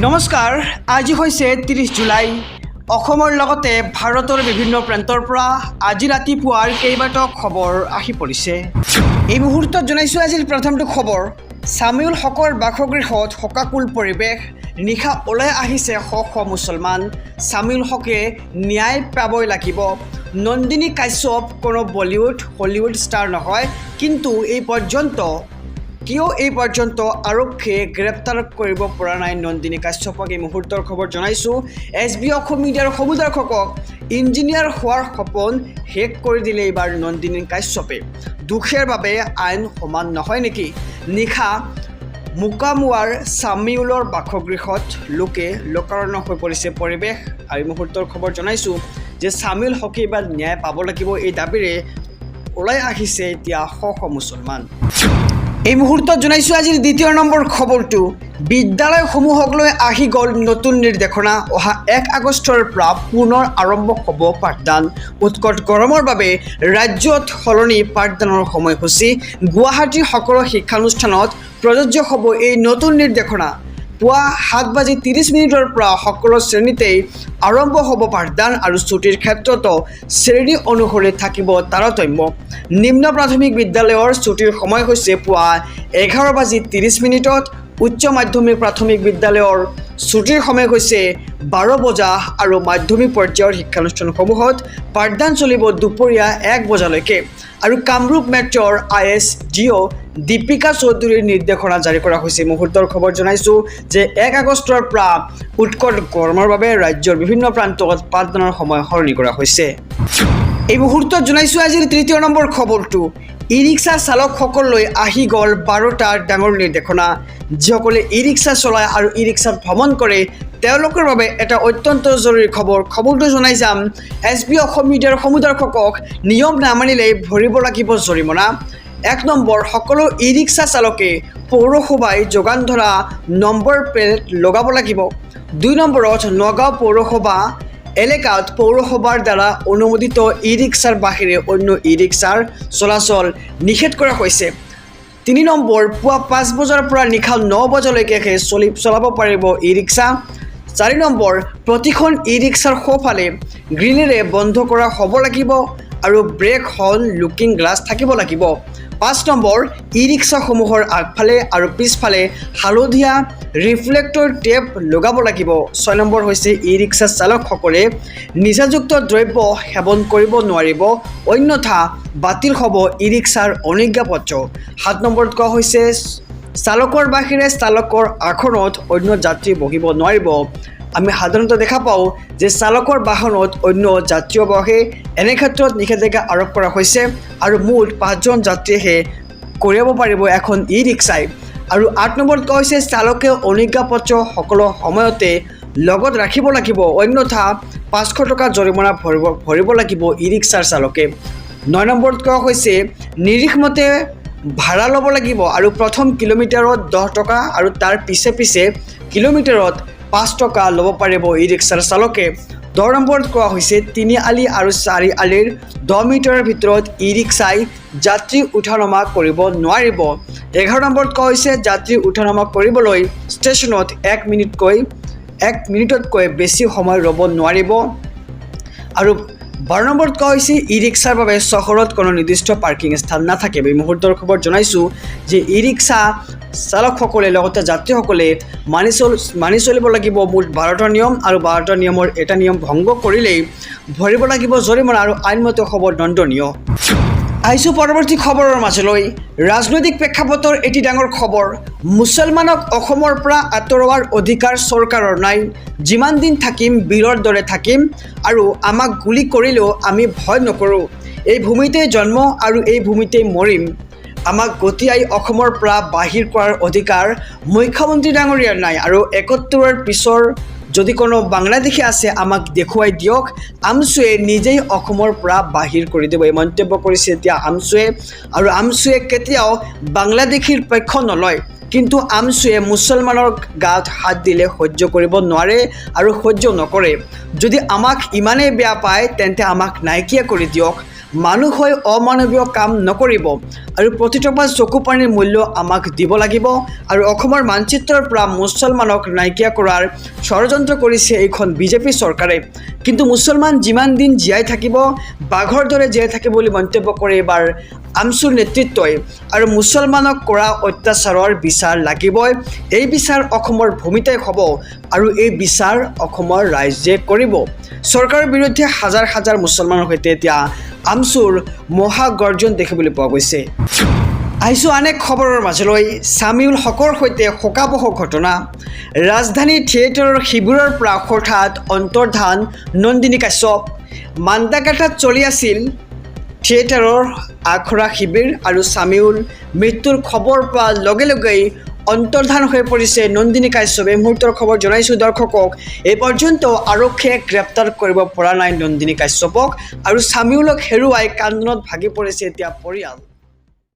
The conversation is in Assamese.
নমস্কাৰ, আজি হৈছে ৩০ জুলাই। অসমৰ লগতে ভাৰতৰ বিভিন্ন প্ৰান্তৰ পৰা আজি ৰাতিপুৱাৰ কেইবাটাও খবৰ আহি পৰিছে। এই মুহূৰ্তত জনাইছোঁ আজিৰ প্ৰথমটো খবৰ। ছামিউল হকৰ বাসগৃহত শোকাকুল পৰিৱেশ। নিশা ওলাই আহিছে শ শ মুছলমান। ছামিউল হকে ন্যায় পাবই লাগিব। নন্দিনী কাশ্যপ কোনো বলিউড হলিউড ষ্টাৰ নহয়, কিন্তু কিয় এই পৰ্যন্ত আৰক্ষীয়ে গ্ৰেপ্তাৰ কৰিব পৰা নাই নন্দিনী কাশ্যপক? এই মুহূৰ্তৰ খবৰ জনাইছোঁ। SB অসম মিডিয়াৰ সমূহ দৰ্শকক ইঞ্জিনিয়াৰ হোৱাৰ সপোন শেষ কৰি দিলে এইবাৰ নন্দিনী কাশ্যপে। দুখীয়াৰ বাবে আইন সমান নহয় নেকি? নিশা মোকামুৱাৰ ছামিউলৰ বাসগৃহত লোকাৰণ্য হৈ পৰিছে পৰিৱেশ। আৰু এই মুহূৰ্তৰ খবৰ জনাইছোঁ যে ছামিউল হকে এইবাৰ ন্যায় পাব লাগিব, এই দাবীৰে ওলাই আহিছে এতিয়া শ শ মুছলমান। এই মুহূৰ্তত জনাইছোঁ আজিৰ দ্বিতীয় নম্বৰ খবৰটো। বিদ্যালয়সমূহক লৈ আহি গ'ল নতুন নিৰ্দেশনা। অহা ১ আগষ্টৰ পৰা পুনৰ আৰম্ভ হ'ব পাঠদান। উৎকট গৰমৰ বাবে ৰাজ্যত সলনি পাঠদানৰ সময়সূচী। গুৱাহাটীৰ সকলো শিক্ষানুষ্ঠানত প্ৰযোজ্য হ'ব এই নতুন নিৰ্দেশনা। পুৱা 7:30 পৰা সকলো শ্ৰেণীতেই আৰম্ভ হ'ব পাঠদান আৰু ছুটিৰ ক্ষেত্ৰতো শ্ৰেণী অনুসৰি থাকিব তাৰতম্য। নিম্ন প্ৰাথমিক বিদ্যালয়ৰ ছুটিৰ সময় হৈছে পুৱা 11:30। উচ্চ মাধ্যমিক প্ৰাথমিক বিদ্যালয়ৰ ছুটিৰ সময় হৈছে 12 বজা আৰু মাধ্যমিক পৰ্যায়ৰ শিক্ষানুষ্ঠানসমূহত পাঠদান চলিব দুপৰীয়া 1 বজালৈকে। আৰু কামৰূপ মেট্ৰৰ ISGO দীপিকা চৌধুৰীৰ নিৰ্দেশনা জাৰি কৰা হৈছে। মুহূৰ্তৰ খবৰ জনাইছোঁ যে 1 আগষ্টৰ পৰা উৎকট গৰমৰ বাবে ৰাজ্যৰ বিভিন্ন প্ৰান্তত পাঠদানৰ সময় সলনি কৰা হৈছে। এই মুহূৰ্তত জনাইছোঁ আজিৰ তৃতীয় নম্বৰ খবৰটো। ই ৰিক্সা চালকসকললৈ আহি গ'ল 12টা ডাঙৰ নিৰ্দেশনা। যিসকলে ই ৰিক্সা চলায় আৰু ই ৰিক্সাত ভ্ৰমণ কৰে তেওঁলোকৰ বাবে এটা অত্যন্ত জৰুৰী খবৰ। খবৰটো জনাই যাম। SB অসম মিডিয়াৰ সমূহ দৰ্শকক নিয়ম নামানিলে ভৰিব লাগিব জৰিমনা। 1 নম্বৰ, সকলো ই ৰিক্সা চালকে পৌৰসভাই যোগান ধৰা নম্বৰ প্লেট লগাব লাগিব। 2 নম্বৰত, নগাঁও পৌৰসভা এলেকাত পৌৰসভাৰ দ্বাৰা অনুমোদিত ই ৰিক্সাৰ বাহিৰে অন্য ই ৰিক্সাৰ চলাচল নিষেধ কৰা হৈছে। 3 নম্বৰ, পুৱা 5 বজাৰ পৰা নিশা 9 বজালৈকে চলাব পাৰিব ই ৰিক্সা। 4 নম্বৰ, প্ৰতিখন ই ৰিক্সাৰ সোঁফালে গ্ৰীণেৰে বন্ধ কৰা হ'ব লাগিব আৰু ব্ৰেক হৰ্ণ লুকিং গ্লাছ থাকিব লাগিব। 5 নম্বৰ, ই ৰিক্সাসমূহৰ আগফালে আৰু পিছফালে হালধীয়া ৰিফ্লেক্টৰ টেপ লগাব লাগিব। 6 নম্বৰ হৈছে, ই ৰিক্সা চালকসকলে নিচাযুক্ত দ্ৰব্য সেৱন কৰিব নোৱাৰিব, অন্যথা বাতিল হ'ব ই ৰিক্সাৰ অনুজ্ঞাপত্ৰ। 7 নম্বৰত কোৱা হৈছে, চালকৰ বাহিৰে চালকৰ আসনত অন্য যাত্ৰী বহিব নোৱাৰিব। আমি সাধাৰণতে দেখা পাওঁ যে চালকৰ বাহনত অন্য যাত্ৰীও বহে। এনে ক্ষেত্ৰত নিষেধাজ্ঞা আৰোপ কৰা হৈছে আৰু মুঠ 5জন যাত্ৰীয়েহে কঢ়িয়াব পাৰিব এখন ই ৰিক্সাই। আৰু 8 নম্বৰত কোৱা হৈছে, চালকে অনুজ্ঞাপত্ৰ সকলো সময়তে লগত ৰাখিব লাগিব, অন্যথা 500 টকা জৰিমনা ভৰিব লাগিব ই ৰিক্সাৰ চালকে। 9 নম্বৰত কোৱা হৈছে, নিৰীক্ষমতে ভাড়া ল'ব লাগিব আৰু প্ৰথম কিলোমিটাৰত 10 টকা আৰু তাৰ পিছে পিছে কিলোমিটাৰত 5 টকা ল'ব পাৰিব ই ৰিক্সাৰ চালকে। 10 নম্বৰত কোৱা হৈছে, 3 আলি আৰু 4 আলিৰ 10 মিটাৰৰ ভিতৰত ই ৰিক্সাই যাত্ৰী উঠা নমা কৰিব নোৱাৰিব। 11 নম্বৰত কোৱা হৈছে, যাত্ৰী উঠা নমা কৰিবলৈ ষ্টেচনত 1 মিনিটতকৈ বেছি সময় ৰ'ব নোৱাৰিব। আৰু 12 নম্বৰত কোৱা হৈছে, ই ৰিক্সাৰ বাবে চহৰত কোনো নিৰ্দিষ্ট পাৰ্কিং স্থান নাথাকে। এই মুহূৰ্তৰ খবৰ জনাইছোঁ যে ই ৰিক্সা চালকসকলে লগতে যাত্ৰীসকলে মানি চলিব লাগিব মুঠ 12টা নিয়ম আৰু 12টা নিয়মৰ এটা নিয়ম ভংগ কৰিলেই ভৰিব লাগিব জৰিমনা আৰু আইনমতে হ'ব দণ্ডনীয়। আহিছোঁ পৰৱৰ্তী খবৰৰ মাজলৈ। ৰাজনৈতিক প্ৰেক্ষাপটৰ এটি ডাঙৰ খবৰ। মুছলমানক অসমৰ পৰা আঁতৰোৱাৰ অধিকাৰ চৰকাৰৰ নাই। যিমান দিন থাকিম বীৰৰ দৰে থাকিম আৰু আমাক গুলি কৰিলেও আমি ভয় নকৰোঁ। এই ভূমিতে জন্ম আৰু এই ভূমিতে মৰিম। আমাক গতিয়াই অসমৰ পৰা বাহিৰ কৰাৰ অধিকাৰ মুখ্যমন্ত্ৰী ডাঙৰীয়াৰ নাই। আৰু 71ৰ পিছৰ যদি কোনো বাংলাদেশী আছে আমাক দেখুৱাই দিয়ক। আমছুৱে নিজেই অসমৰ পৰা বাহিৰ কৰি দিব, এই মন্তব্য কৰিছে এতিয়া আমছুৱে। আৰু আমছুৱে কেতিয়াও বাংলাদেশীৰ পক্ষ নলয়, কিন্তু আমছুৱে মুছলমানৰ গাত হাত দিলে সহ্য কৰিব নোৱাৰে আৰু সহ্য নকৰে। যদি আমাক ইমানেই বেয়া পায় তেন্তে আমাক নাইকিয়া কৰি দিয়ক। মানুহ হৈ অমানৱীয় কাম নকৰিব আৰু প্ৰতিটোপা চকু পানীৰ মূল্য আমাক দিব লাগিব আৰু অসমৰ মানচিত্ৰৰ পৰা মুছলমানক নাইকিয়া কৰাৰ ষড়যন্ত্ৰ কৰিছে এইখন বিজেপি চৰকাৰে। কিন্তু মুছলমান যিমান দিন জীয়াই থাকিব বাঘৰ দৰে জীয়াই থাকিব বুলি মন্তব্য কৰে এইবাৰ আমছুৰ নেতৃত্বই। আৰু মুছলমানক কৰা অত্যাচাৰৰ বিচাৰ লাগিবই। এই বিচাৰ অসমৰ ভূমিতেই হ'ব আৰু এই বিচাৰ অসমৰ ৰাইজে কৰিব। চৰকাৰৰ বিৰুদ্ধে হাজাৰ হাজাৰ মুছলমানৰ সৈতে এতিয়া আমছুৰ মহাগৰ্জন দেখিবলৈ পোৱা গৈছে। আহিছোঁ আন এক খবৰৰ মাজলৈ। ছামিউল হকৰ সৈতে শোকাবহ ঘটনা। ৰাজধানী থিয়েটাৰৰ শিবিৰৰ পৰা হঠাৎ অন্তৰ্ধান নন্দিনী কাশ্যপ। মান্দাকাটাত চলি আছিল থিয়েটাৰৰ আখৰা শিবিৰ আৰু ছামিউল মৃত্যুৰ খবৰ পোৱাৰ লগে লগেই অন্তৰ্ধান হৈ পৰিছে নন্দিনী কাশ্যপ। এই মুহূৰ্তৰ খবৰ জনাইছোঁ দৰ্শকক। এই পৰ্যন্ত আৰক্ষীয়ে গ্ৰেপ্তাৰ কৰিব পৰা নাই নন্দিনী কাশ্যপক আৰু ছামিউলক হেৰুৱাই কান্দোনত ভাগি পৰিছে এতিয়া পৰিয়াল।